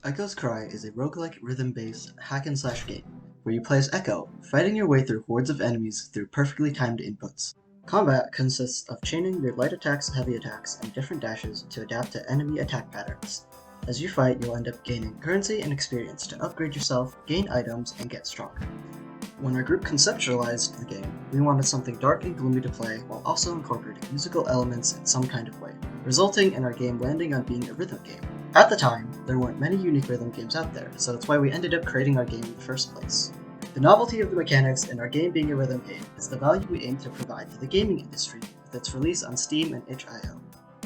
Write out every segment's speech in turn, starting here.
Echo's Cry is a roguelike rhythm-based hack-and-slash game where you play as Echo, fighting your way through hordes of enemies through perfectly timed inputs. Combat consists of chaining your light attacks, heavy attacks, and different dashes to adapt to enemy attack patterns. As you fight, you'll end up gaining currency and experience to upgrade yourself, gain items, and get stronger. When our group conceptualized the game, we wanted something dark and gloomy to play while also incorporating musical elements in some kind of way, resulting in our game landing on being a rhythm game. At the time, there weren't many unique rhythm games out there, so that's why we ended up creating our game in the first place. The novelty of the mechanics and our game being a rhythm game is the value we aim to provide to the gaming industry with its release on Steam and itch.io.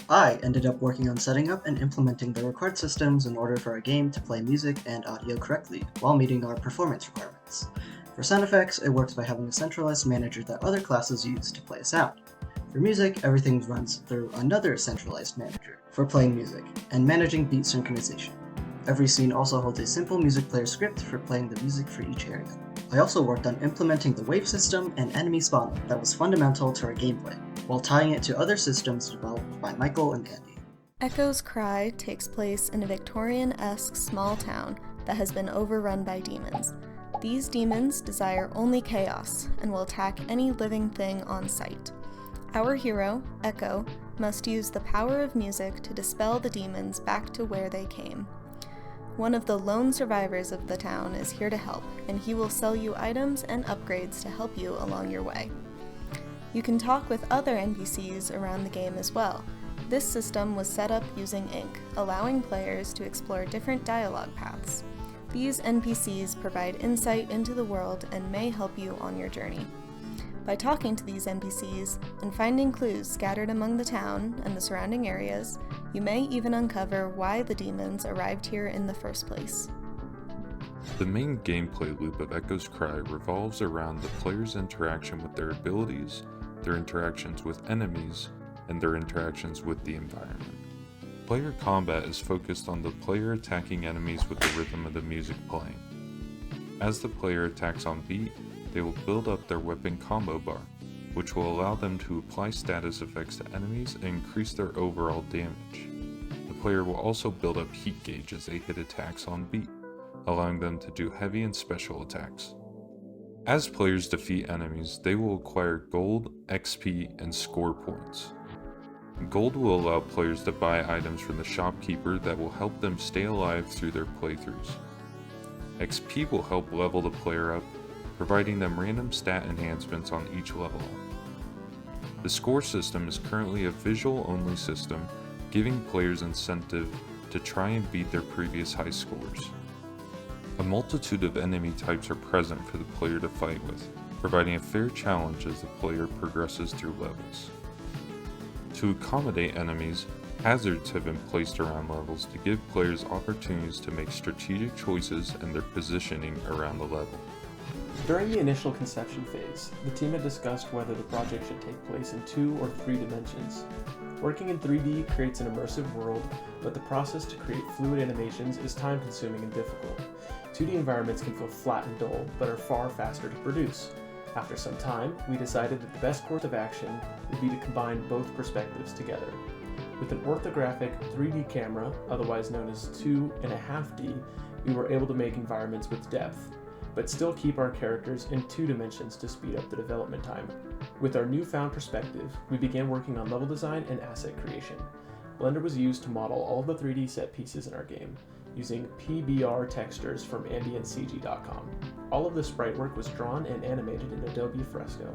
I ended up working on setting up and implementing the required systems in order for our game to play music and audio correctly while meeting our performance requirements. For sound effects, it works by having a centralized manager that other classes use to play a sound. For music, everything runs through another centralized manager for playing music and managing beat synchronization. Every scene also holds a simple music player script for playing the music for each area. I also worked on implementing the wave system and enemy spawning that was fundamental to our gameplay, while tying it to other systems developed by Michael and Andy. Echo's Cry takes place in a Victorian-esque small town that has been overrun by demons. These demons desire only chaos and will attack any living thing on sight. Our hero, Echo, must use the power of music to dispel the demons back to where they came. One of the lone survivors of the town is here to help, and he will sell you items and upgrades to help you along your way. You can talk with other NPCs around the game as well. This system was set up using Ink, allowing players to explore different dialogue paths. These NPCs provide insight into the world and may help you on your journey. By talking to these NPCs and finding clues scattered among the town and the surrounding areas, you may even uncover why the demons arrived here in the first place. The main gameplay loop of Echo's Cry revolves around the player's interaction with their abilities, their interactions with enemies, and their interactions with the environment. Player combat is focused on the player attacking enemies with the rhythm of the music playing. As the player attacks on beat, they will build up their weapon combo bar, which will allow them to apply status effects to enemies and increase their overall damage. The player will also build up heat gauge as they hit attacks on beat, allowing them to do heavy and special attacks. As players defeat enemies, they will acquire gold, XP, and score points. Gold will allow players to buy items from the shopkeeper that will help them stay alive through their playthroughs. XP will help level the player up, providing them random stat enhancements on each level up. The score system is currently a visual-only system, giving players incentive to try and beat their previous high scores. A multitude of enemy types are present for the player to fight with, providing a fair challenge as the player progresses through levels. To accommodate enemies, hazards have been placed around levels to give players opportunities to make strategic choices and their positioning around the level. During the initial conception phase, the team had discussed whether the project should take place in 2 or 3 dimensions. Working in 3D creates an immersive world, but the process to create fluid animations is time-consuming and difficult. 2D environments can feel flat and dull, but are far faster to produce. After some time, we decided that the best course of action would be to combine both perspectives together. With an orthographic 3D camera, otherwise known as 2.5D, we were able to make environments with depth, but still keep our characters in 2 dimensions to speed up the development time. With our newfound perspective, we began working on level design and asset creation. Blender was used to model all of the 3D set pieces in our game, using PBR textures from AmbientCG.com. All of the sprite work was drawn and animated in Adobe Fresco.